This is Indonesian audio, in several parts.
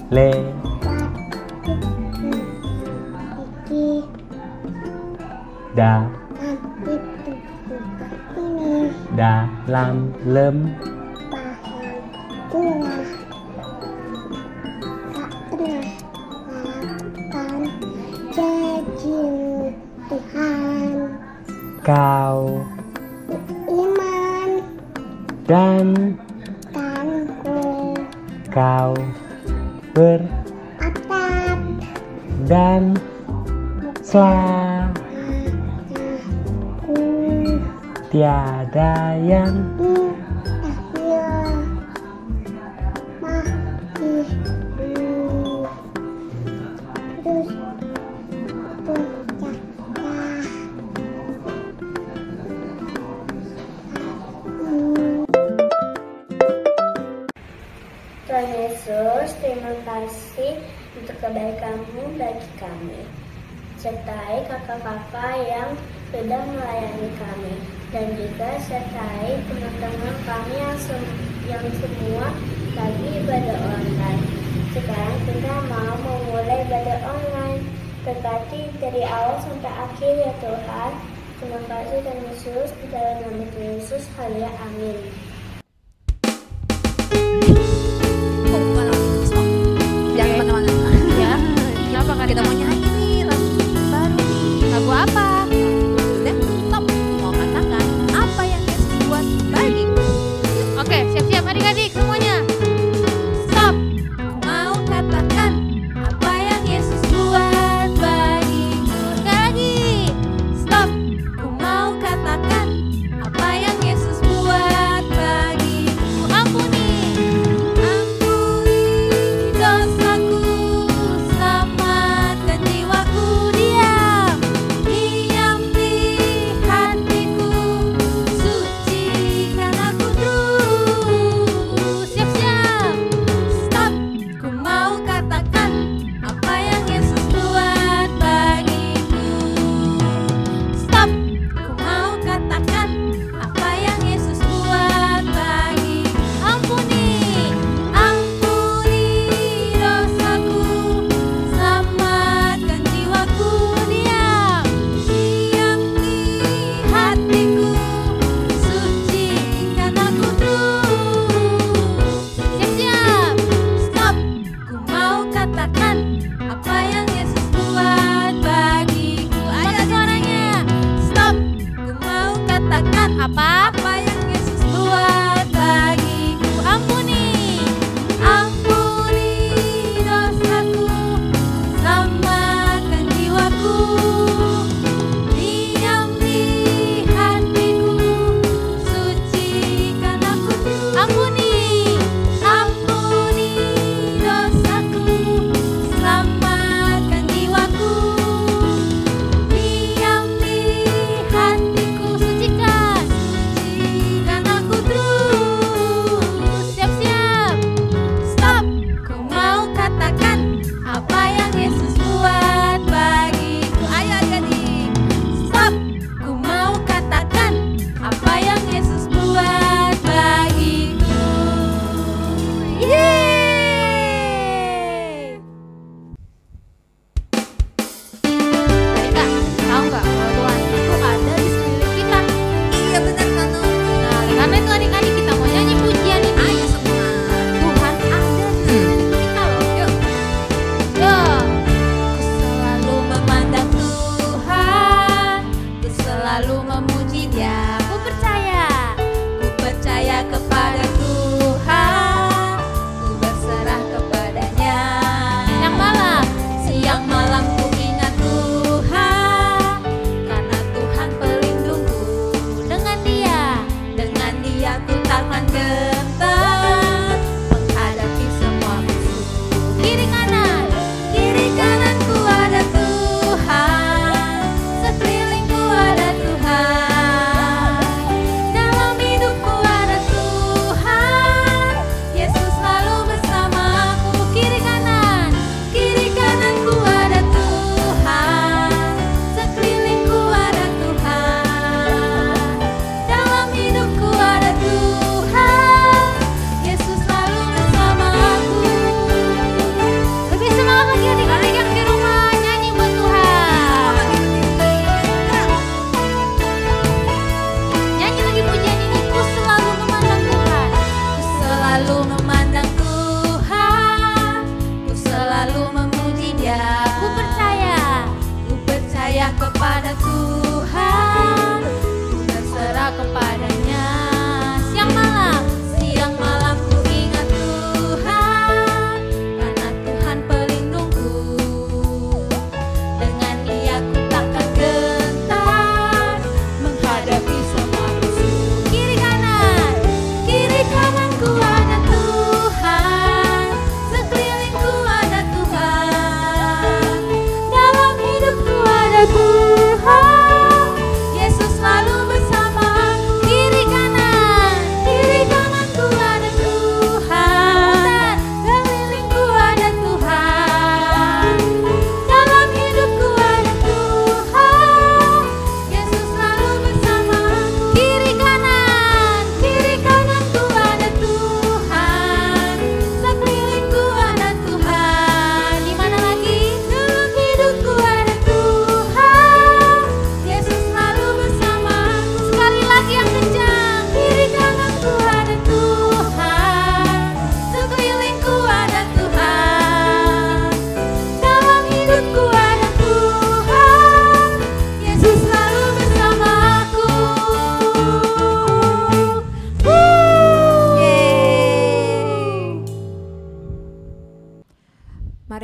Le. Iki. Da. Tapi ini. Dalam. Lem. Paham. Tengah. Tak pernah lakukan janjimu Tuhan. Kau. Iman. Dan. Kau. Atap. Dan. Aku. Tiada yang Mustahil. Masih. Terus. Puncaklah. Tuhan Yesus, terima kasih untuk kebaikan-Mu bagi kami. Sertai kakak-kakak yang sudah melayani kami. Dan juga sertai teman-teman kami yang semua lagi ibadah online. Sekarang kita mau memulai ibadah online. Berkati dari awal sampai akhir ya Tuhan. Terima kasih Tuhan Yesus, di dalam nama Tuhan Yesus, haleluya, amin. Jangan kemana-mana ya. Kenapa kan kita mau nyanyi nih lagu baru nih? Lagu apa? Udah stop. Mau katakan apa yang Yesus buat bagiku. Oke, siap-siap adik-adik semuanya. Stop. Mau katakan apa yang Yesus buat bagiku. Sekali lagi. Stop. Ku mau katakan apa yang Yesus buat bagiku.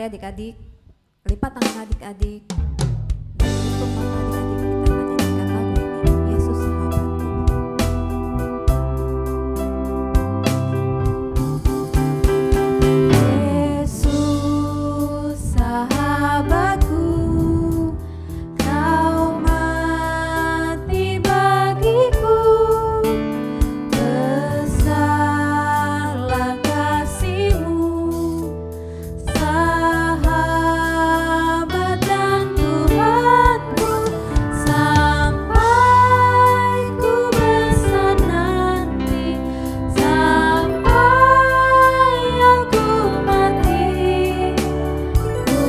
Mari adik-adik, lipat tangan adik-adik, dan tutup mata adik-adik. Kita akan nyanyikan lagu ini, Yesus Sahabatku. Yesus Sahabatku, Kau mati bagiku, besarlah kasih-Mu, sahabat dan Tuhanku, sampai ku besar nanti, sampai aku mati. Ku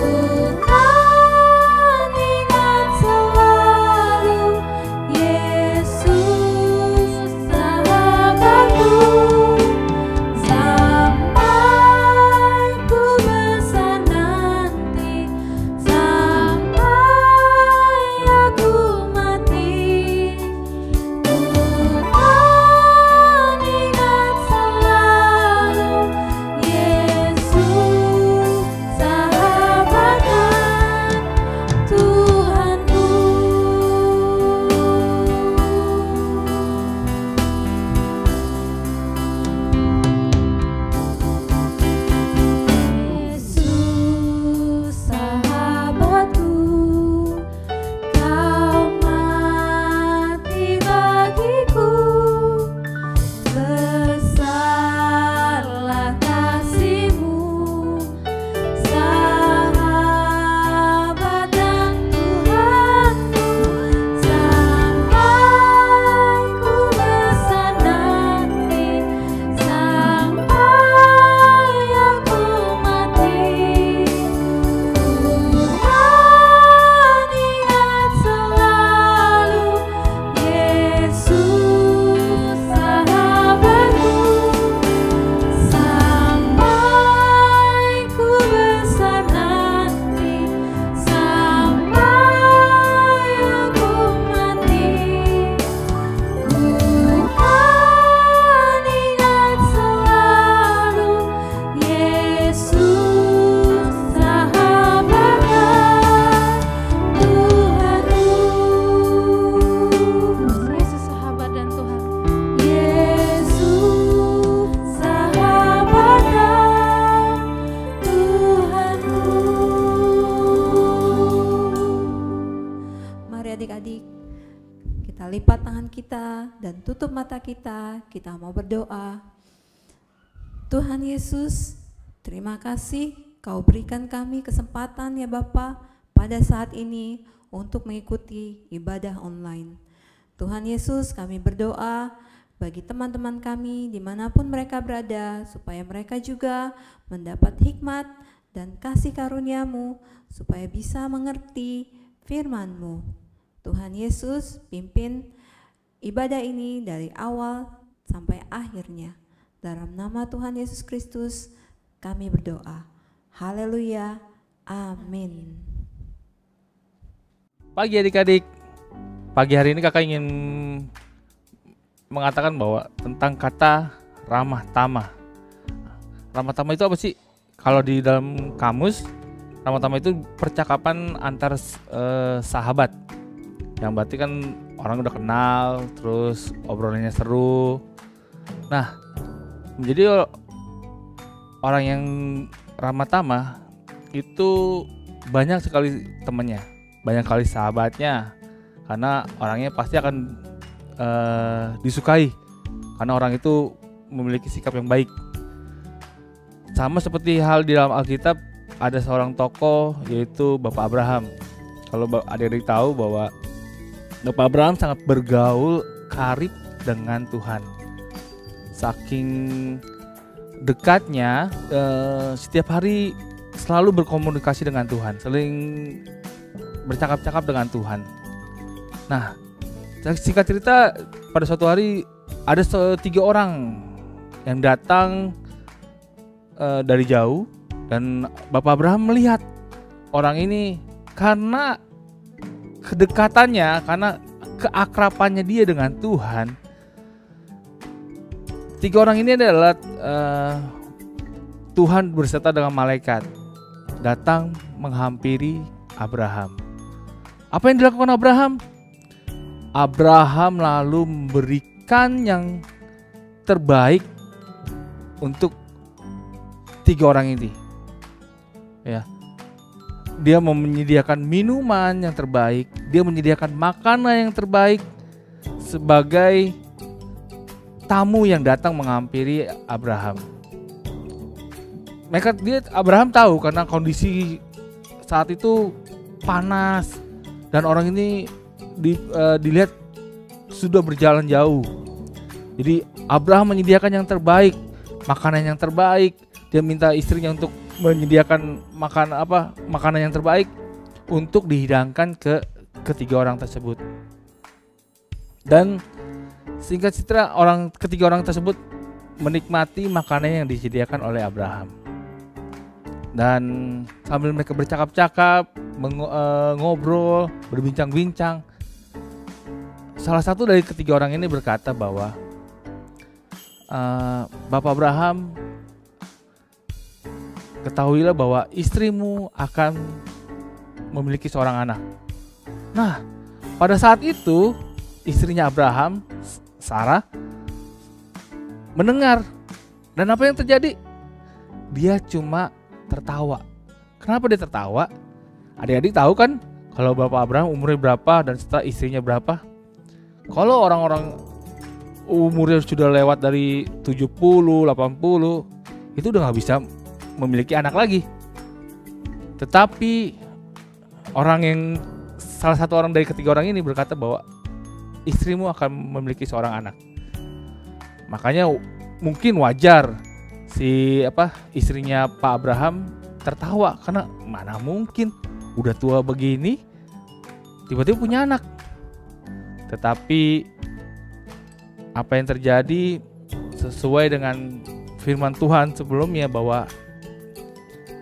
kan ingat selalu Yesus sahabatku, sampai ku besar nanti, sampai aku mati. Ku kan ingat selalu Yesus sahabat dan Tuhanku. Yesus sahabatku, Kau mati bagiku, besarlah kasih-Mu, sahabat dan Tuhanku, sampai ku besar nanti, sampai aku mati. Ku kan ingat selalu Yesus sahabatku, sampai ku besar nanti, sampai aku mati. Ku kan ingat selalu Yesus sahabat dan Tuhanku. Yesus sahabat dan Tuhan. Yesus sahabat dan Tuhanku. Mari adik-adik, kita lipat tangan kita dan tutup mata kita. Kita mau berdoa. Tuhan Yesus, terima kasih Kau berikan kami kesempatan ya Bapa pada saat ini untuk mengikuti ibadah online. Tuhan Yesus, kami berdoa bagi teman-teman kami dimanapun mereka berada, supaya mereka juga mendapat hikmat dan kasih karunia-Mu, supaya bisa mengerti firman-Mu. Tuhan Yesus, pimpin ibadah ini dari awal sampai akhirnya. Dalam nama Tuhan Yesus Kristus kami berdoa. Haleluya. Amin. Pagi adik-adik, pagi hari ini kakak ingin mengatakan bahwa tentang kata ramah tamah. Ramah tamah itu apa sih? Kalau di dalam kamus, ramah tamah itu percakapan antar sahabat. Yang berarti kan orang udah kenal, terus obrolannya seru. Nah, menjadi orang yang ramah tamah itu banyak sekali temannya, banyak kali sahabatnya, karena orangnya pasti akan disukai, karena orang itu memiliki sikap yang baik. Sama seperti hal di dalam Alkitab, ada seorang tokoh yaitu Bapak Abraham. Kalau adik-adik tahu bahwa Bapak Abraham sangat bergaul karib dengan Tuhan. Saking dekatnya, setiap hari selalu berkomunikasi dengan Tuhan, saling bercakap-cakap dengan Tuhan. Nah, singkat cerita, pada suatu hari ada 3 orang yang datang dari jauh, dan Bapak Abraham melihat orang ini karena kedekatannya, karena keakrabannya dia dengan Tuhan. 3 orang ini adalah Tuhan berserta dengan malaikat. datang menghampiri Abraham. Apa yang dilakukan Abraham? Abraham lalu memberikan yang terbaik untuk 3 orang ini. Ya. Dia menyediakan minuman yang terbaik, dia menyediakan makanan yang terbaik sebagai tamu yang datang menghampiri Abraham. Abraham tahu karena kondisi saat itu panas dan orang ini dilihat sudah berjalan jauh. Jadi Abraham menyediakan yang terbaik, makanan yang terbaik. Dia minta istrinya untuk menyediakan makanan yang terbaik untuk dihidangkan ke ketiga orang tersebut. Dan singkat cerita ketiga orang tersebut menikmati makanan yang disediakan oleh Abraham. Dan sambil mereka bercakap-cakap, ngobrol, berbincang-bincang, salah satu dari ketiga orang ini berkata bahwa Bapak Abraham, ketahuilah bahwa istrimu akan memiliki seorang anak. Nah, pada saat itu istrinya Abraham, Sarah, mendengar. Dan apa yang terjadi? Dia cuma tertawa. Kenapa dia tertawa? Adik-adik tahu kan kalau Bapak Abraham umurnya berapa dan setelah istrinya berapa? Kalau orang-orang umurnya sudah lewat dari 70, 80, itu udah gak bisa memiliki anak lagi. Tetapi salah satu orang dari ketiga orang ini berkata bahwa istrimu akan memiliki seorang anak. Makanya mungkin wajar istrinya Pak Abraham tertawa karena mana mungkin udah tua begini tiba-tiba punya anak. Tetapi apa yang terjadi sesuai dengan firman Tuhan sebelumnya bahwa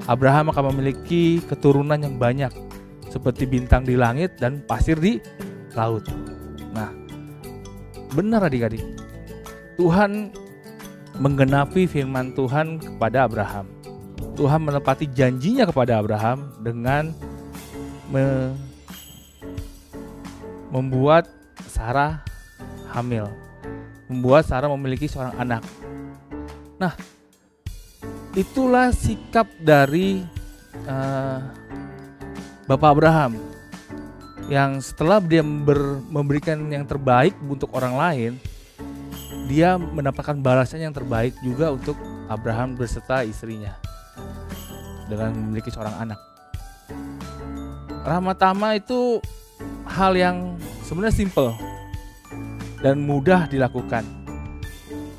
Abraham akan memiliki keturunan yang banyak seperti bintang di langit dan pasir di laut. Nah, benar adik-adik, Tuhan menggenapi firman Tuhan kepada Abraham. Tuhan menepati janjinya kepada Abraham dengan membuat Sarah hamil, membuat Sarah memiliki seorang anak. Nah, itulah sikap dari Bapak Abraham yang setelah dia memberikan yang terbaik untuk orang lain, dia mendapatkan balasan yang terbaik juga untuk Abraham beserta istrinya dengan memiliki seorang anak. Rahmat tamah itu hal yang sebenarnya simple dan mudah dilakukan.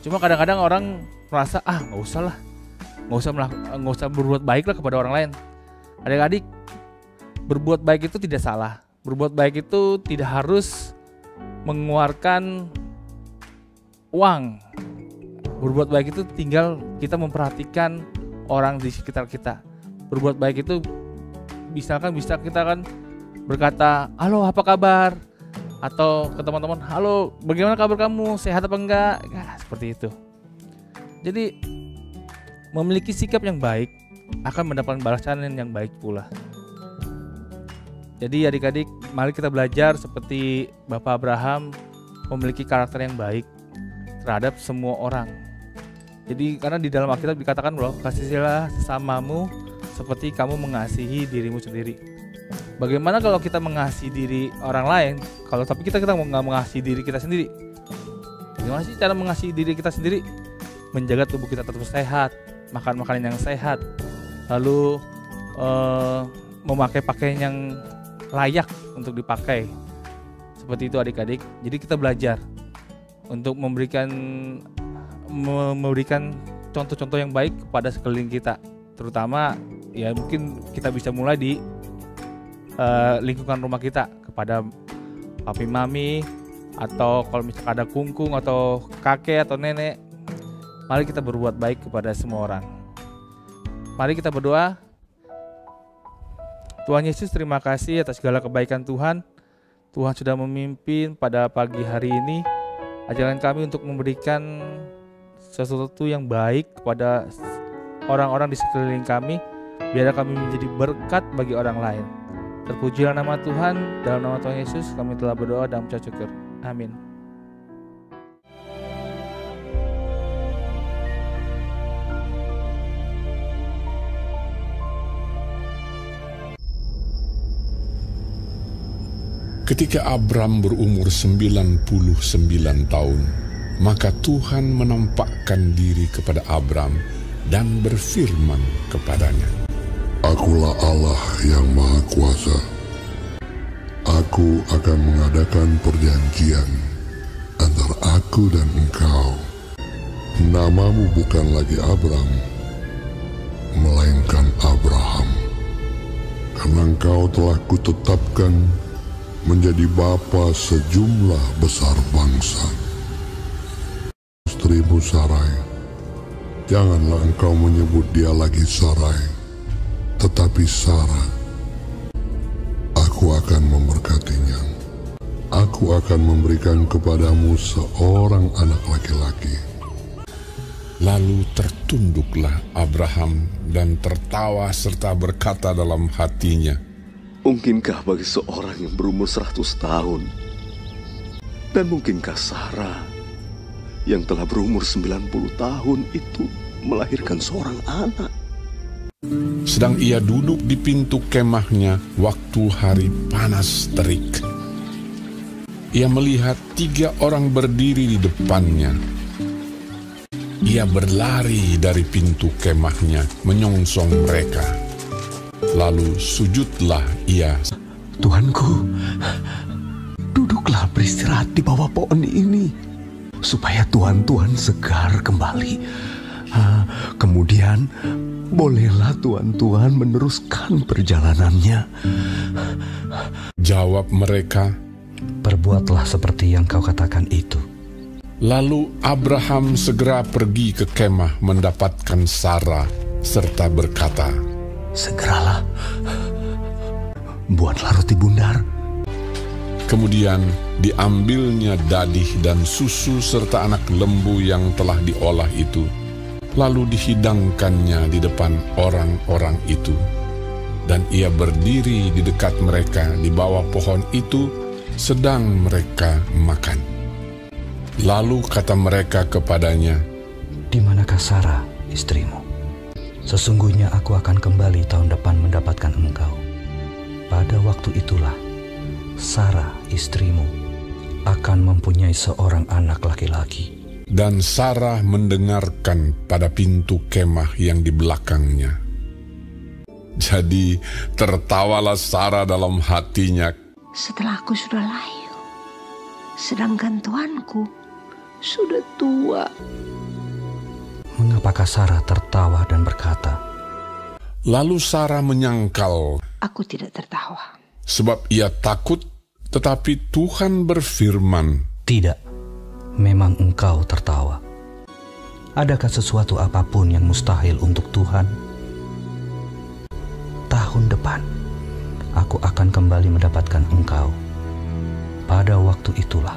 Cuma kadang-kadang orang merasa nggak usah berbuat baik lah kepada orang lain. Adik-adik, berbuat baik itu tidak salah. Berbuat baik itu tidak harus mengeluarkan uang. Berbuat baik itu tinggal kita memperhatikan orang di sekitar kita. Berbuat baik itu bisa kita kan berkata, halo apa kabar? Atau ke teman-teman, halo bagaimana kabar kamu? Sehat apa enggak? Ya, seperti itu. Jadi memiliki sikap yang baik akan mendapatkan balasan yang baik pula. Jadi adik-adik, mari kita belajar seperti Bapak Abraham memiliki karakter yang baik terhadap semua orang. Jadi karena di dalam Alkitab dikatakan bahwa kasihilah sesamamu seperti kamu mengasihi dirimu sendiri. Bagaimana kalau kita mengasihi diri orang lain, tapi kita nggak mengasihi diri kita sendiri? Bagaimana sih cara mengasihi diri kita sendiri? Menjaga tubuh kita tetap sehat, makan makanan yang sehat, lalu memakai pakaian yang layak untuk dipakai. Seperti itu adik-adik. Jadi kita belajar untuk memberikan contoh-contoh yang baik kepada sekeliling kita. Terutama ya mungkin kita bisa mulai di lingkungan rumah kita, kepada papi mami, atau kalau misalkan ada kungkung atau kakek atau nenek. Mari kita berbuat baik kepada semua orang. Mari kita berdoa. Tuhan Yesus, terima kasih atas segala kebaikan Tuhan. Tuhan sudah memimpin pada pagi hari ini. Ajarkan kami untuk memberikan sesuatu yang baik kepada orang-orang di sekeliling kami, biarlah kami menjadi berkat bagi orang lain. Terpujilah nama Tuhan, dalam nama Tuhan Yesus kami telah berdoa dan mengucap syukur. Amin. Ketika Abram berumur 99 tahun, maka Tuhan menampakkan diri kepada Abram dan berfirman kepadanya, Akulah Allah yang Maha Kuasa. Aku akan mengadakan perjanjian antara aku dan engkau. Namamu bukan lagi Abram, melainkan Abraham, karena engkau telah kutetapkan menjadi bapa sejumlah besar bangsa. Istrimu Sarai, janganlah engkau menyebut dia lagi Sarai, tetapi Sarah. Aku akan memberkatinya. Aku akan memberikan kepadamu seorang anak laki-laki. Lalu tertunduklah Abraham dan tertawa serta berkata dalam hatinya, Mungkinkah bagi seorang yang berumur 100 tahun, dan mungkinkah Sarah yang telah berumur 90 tahun itu melahirkan seorang anak? Sedang ia duduk di pintu kemahnya waktu hari panas terik. Ia melihat 3 orang berdiri di depannya. Ia berlari dari pintu kemahnya menyongsong mereka. Lalu sujudlah ia. Tuanku, duduklah beristirahat di bawah pohon ini, supaya Tuhan segar kembali. Kemudian, bolehlah Tuhan meneruskan perjalanannya. Jawab mereka, Perbuatlah seperti yang kau katakan itu. Lalu Abraham segera pergi ke kemah mendapatkan Sarah, serta berkata, Segeralah, buatlah roti bundar. Kemudian diambilnya dadih dan susu serta anak lembu yang telah diolah itu, lalu dihidangkannya di depan orang-orang itu. Dan ia berdiri di dekat mereka di bawah pohon itu, sedang mereka makan. Lalu kata mereka kepadanya, Di manakah Sarah, istrimu? Sesungguhnya aku akan kembali tahun depan mendapatkan engkau. Pada waktu itulah, Sarah, istrimu, akan mempunyai seorang anak laki-laki. Dan Sarah mendengarkan pada pintu kemah yang di belakangnya. Jadi tertawalah Sarah dalam hatinya. Setelah aku sudah layu, sedangkan tuanku sudah tua. Mengapakah Sarah tertawa dan berkata, Lalu Sarah menyangkal, Aku tidak tertawa. sebab ia takut, tetapi Tuhan berfirman, Tidak, memang engkau tertawa. Adakah sesuatu apapun yang mustahil untuk Tuhan? Tahun depan, aku akan kembali mendapatkan engkau. Pada waktu itulah,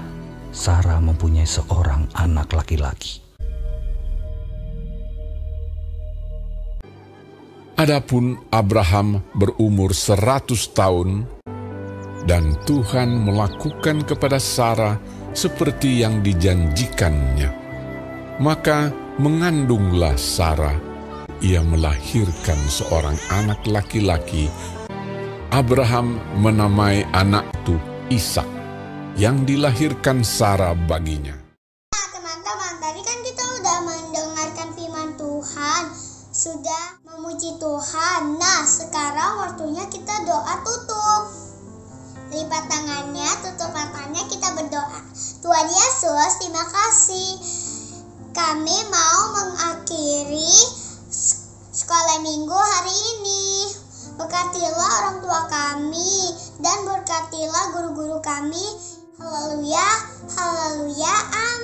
Sarah mempunyai seorang anak laki-laki. Adapun Abraham berumur 100 tahun, dan Tuhan melakukan kepada Sarah seperti yang dijanjikannya. Maka mengandunglah Sarah, ia melahirkan seorang anak laki-laki. Abraham menamai anak itu Ishak, yang dilahirkan Sarah baginya. Nah, teman-teman, tadi kan kita udah mendengarkan firman Tuhan, sudah memuji Tuhan. Nah, sekarang waktunya kita doa tutup. Lipat tangannya, tutup matanya, kita berdoa. Tuhan Yesus, terima kasih. Kami mau mengakhiri sekolah minggu hari ini. Berkatilah orang tua kami dan berkatilah guru-guru kami. Haleluya, haleluya, amin.